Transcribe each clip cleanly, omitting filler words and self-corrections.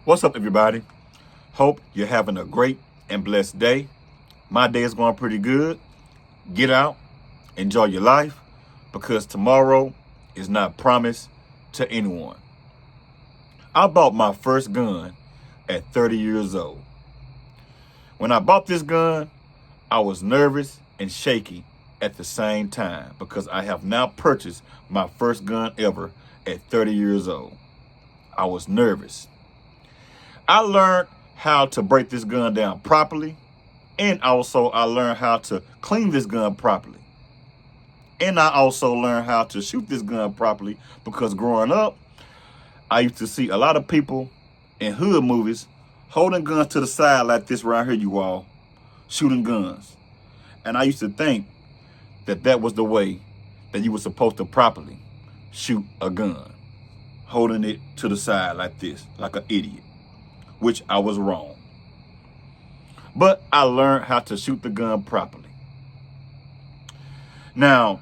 What's up, everybody? Hope you're having a great and blessed day. My day is going pretty good. Get out, enjoy your life, because tomorrow is not promised to anyone. I bought my first gun at 30 years old. When I bought this gun, I was nervous and shaky at the same time because I have now purchased my first gun ever at 30 years old. I was nervous. I learned how to break this gun down properly, and also I learned how to clean this gun properly. And I also learned how to shoot this gun properly because growing up, I used to see a lot of people in hood movies holding guns to the side like this right here, you all, shooting guns. And I used to think that that was the way that you were supposed to properly shoot a gun, holding it to the side like this, like an idiot, which I was wrong. But I learned how to shoot the gun properly. Now,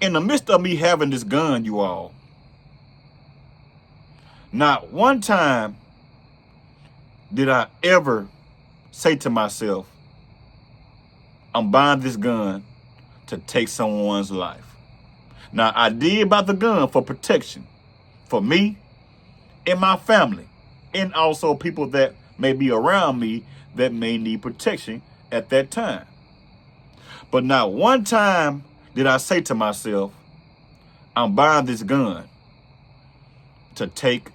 in the midst of me having this gun, you all, not one time did I ever say to myself, I'm buying this gun to take someone's life. Now, I did buy the gun for protection, for me and my family, and also people that may be around me that may need protection at that time. But not one time did I say to myself, I'm buying this gun to take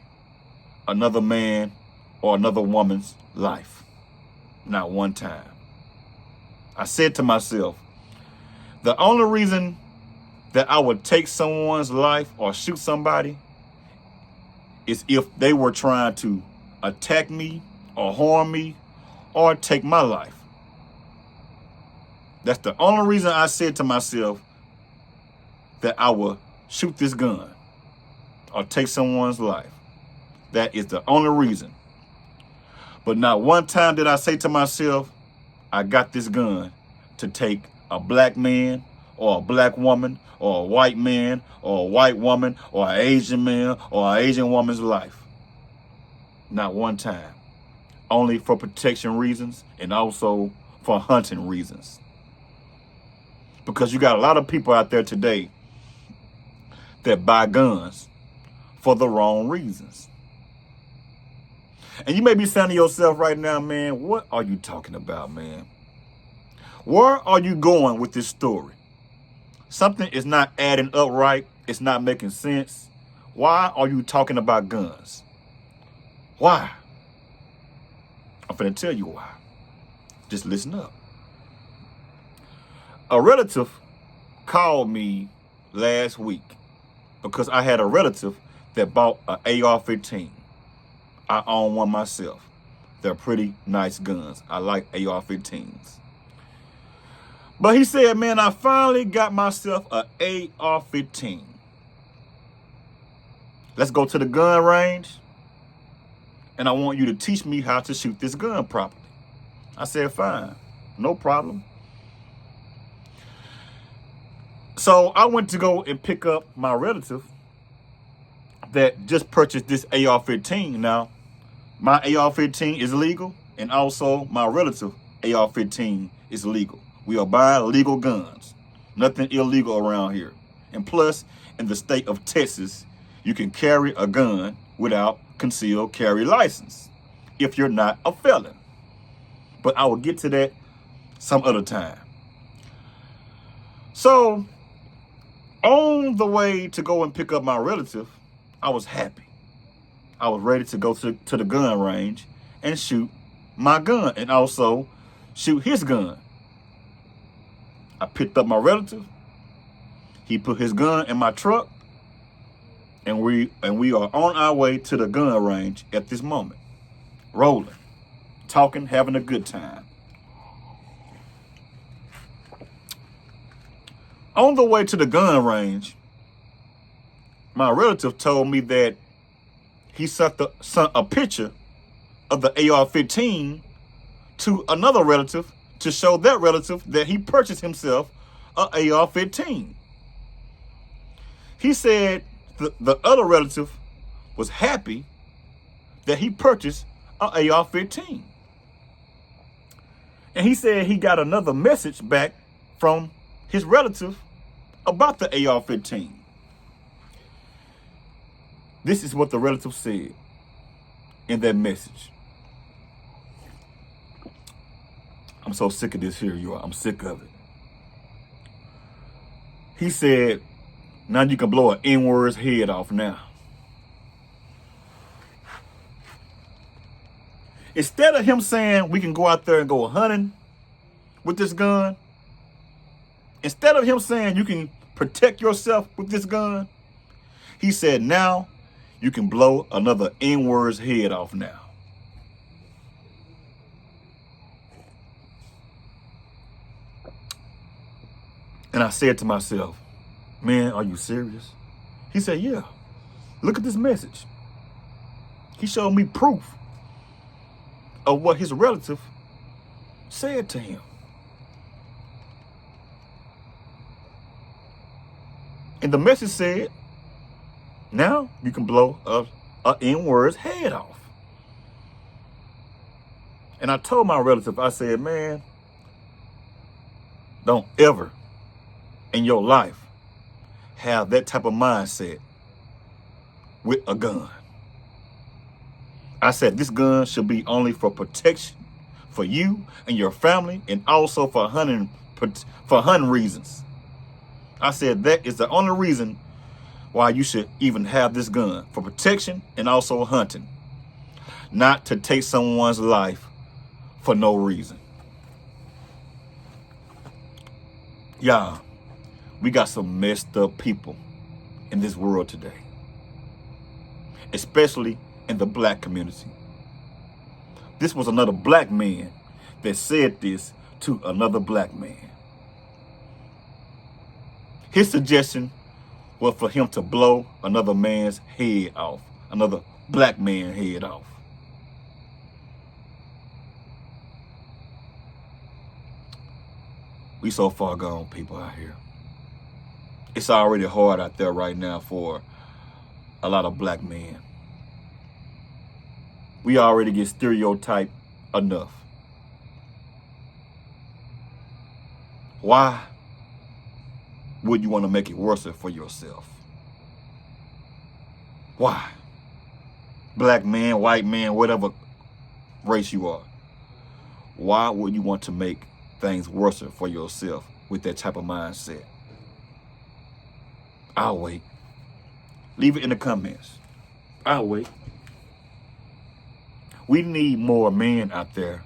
another man or another woman's life. Not one time. I said to myself, the only reason that I would take someone's life or shoot somebody is if they were trying to attack me or harm me or take my life. That's the only reason I said to myself that I will shoot this gun or take someone's life. That is the only reason. But not one time did I say to myself, I got this gun to take a black man or a black woman or a white man or a white woman or an Asian man or an Asian woman's life. Not one time. Only for protection reasons and also for hunting reasons. Because you got a lot of people out there today that buy guns for the wrong reasons. And you may be saying to yourself right now, man, what are you talking about, man? Where are you going with this story? Something is not adding up right. It's not making sense. Why are you talking about guns? Why? I'm finna tell you why. Just listen up. A relative called me last week because I had a relative that bought an AR-15. I own one myself. They're pretty nice guns. I like AR-15s. But he said, man, I finally got myself an AR-15. Let's go to the gun range, and I want you to teach me how to shoot this gun properly. I said, fine, no problem. So I went to go and pick up my relative that just purchased this AR-15. Now, my AR-15 is legal, and also my relative AR-15 is legal. We are buying legal guns. Nothing illegal around here. And plus, in the state of Texas, you can carry a gun without concealed carry license if you're not a felon. But I will get to that some other time. So, on the way to go and pick up my relative, I was happy. I was ready to go to the gun range and shoot my gun and also shoot his gun. I picked up my relative. He put his gun in my truck, and we are on our way to the gun range at this moment. Rolling, talking, having a good time. On the way to the gun range, my relative told me that he sent a picture of the AR-15 to another relative to show that relative that he purchased himself an AR-15. He said the other relative was happy that he purchased an AR-15. And he said he got another message back from his relative about the AR-15. This is what the relative said in that message. I'm so sick of this here, you are. I'm sick of it. He said, now you can blow an N-word's head off now. Instead of him saying we can go out there and go hunting with this gun, instead of him saying you can protect yourself with this gun, he said now you can blow another N-word's head off now. And I said to myself, man, are you serious? He said, yeah, look at this message. He showed me proof of what his relative said to him. And the message said, now you can blow a N-word's head off. And I told my relative, I said, man, don't ever in your life have that type of mindset with a gun. I said, this gun should be only for protection for you and your family, and also for hunting reasons. I said, that is the only reason why you should even have this gun, for protection and also hunting, not to take someone's life for no reason. Y'all, we got some messed up people in this world today, especially in the black community. This was another black man that said this to another black man. His suggestion was for him to blow another man's head off, another black man's head off. We so far gone, people out here. It's already hard out there right now for a lot of black men. We already get stereotyped enough. Why would you want to make it worse for yourself? Why? Black man, white man, whatever race you are. Why would you want to make things worse for yourself with that type of mindset? I'll wait. Leave it in the comments. I'll wait. We need more men out there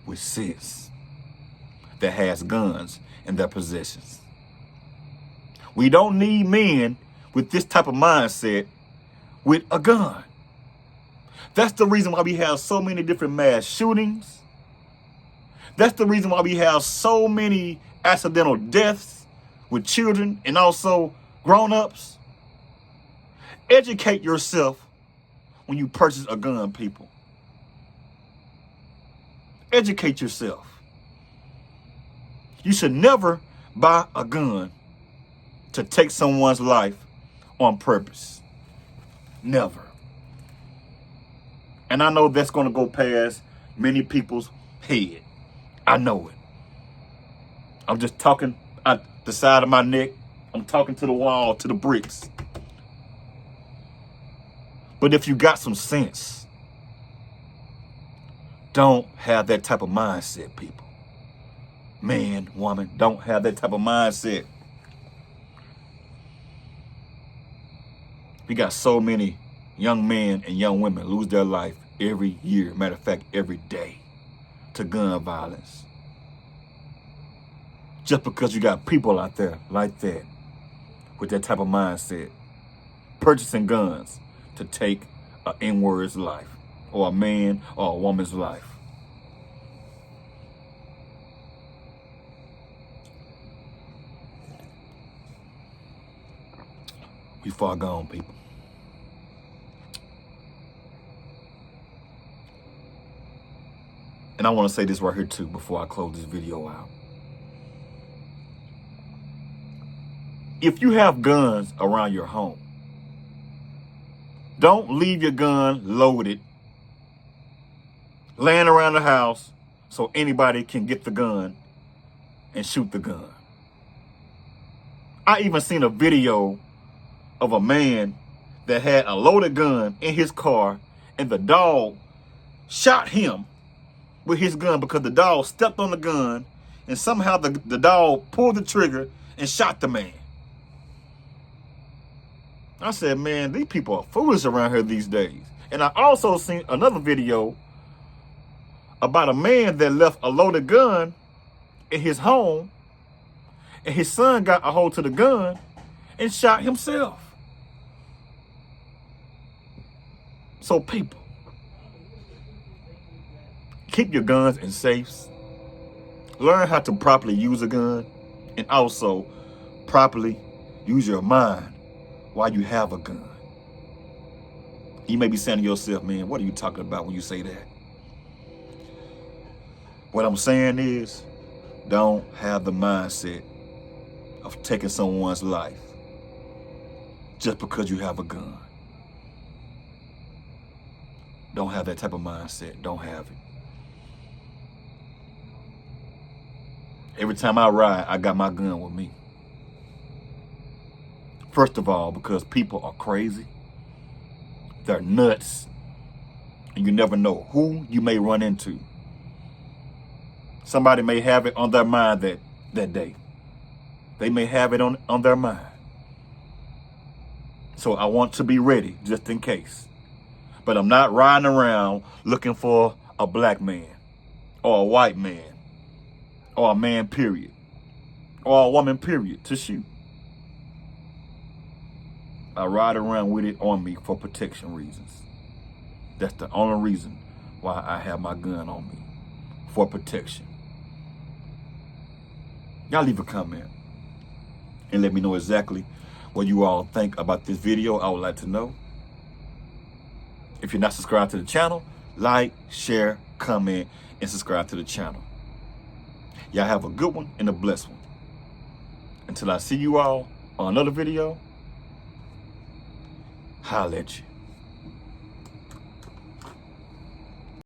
with sense that has guns in their possessions. We don't need men with this type of mindset with a gun. That's the reason why we have so many different mass shootings. That's the reason why we have so many accidental deaths with children and also grown-ups. Educate yourself when you purchase a gun, people. Educate yourself. You should never buy a gun to take someone's life on purpose. Never. And I know that's going to go past many people's head. I know it. I'm just talking out the side of my neck. I'm talking to the wall, to the bricks. But if you got some sense, don't have that type of mindset, people. Man, woman, don't have that type of mindset. We got so many young men and young women lose their life every year. Matter of fact, every day to gun violence. Just because you got people out there like that with that type of mindset, purchasing guns to take an N-word's life, or a man or a woman's life. We far gone, people. And I want to say this right here too before I close this video out. If you have guns around your home, don't leave your gun loaded laying around the house so anybody can get the gun and shoot the gun. I even seen a video of a man that had a loaded gun in his car, and the dog shot him with his gun because the dog stepped on the gun, and somehow the dog pulled the trigger and shot the man. I said, man, these people are foolish around here these days. And I also seen another video about a man that left a loaded gun in his home, and his son got a hold to the gun and shot himself. So people, keep your guns in safes. Learn how to properly use a gun, and also properly use your mind while you have a gun. You may be saying to yourself, man, what are you talking about when you say that? What I'm saying is, don't have the mindset of taking someone's life just because you have a gun. Don't have that type of mindset. Don't have it. Every time I ride, I got my gun with me. First of all, because people are crazy. They're nuts. And you never know who you may run into. Somebody may have it on their mind that day. They may have it on their mind. So I want to be ready just in case. But I'm not riding around looking for a black man or a white man or a man, period, or a woman, period, to shoot. I ride around with it on me for protection reasons. That's the only reason why I have my gun on me, for protection. Y'all leave a comment and let me know exactly what you all think about this video. I would like to know. If you're not subscribed to the channel, like, share, comment, and subscribe to the channel. Y'all have a good one and a blessed one. Until I see you all on another video, holla at you.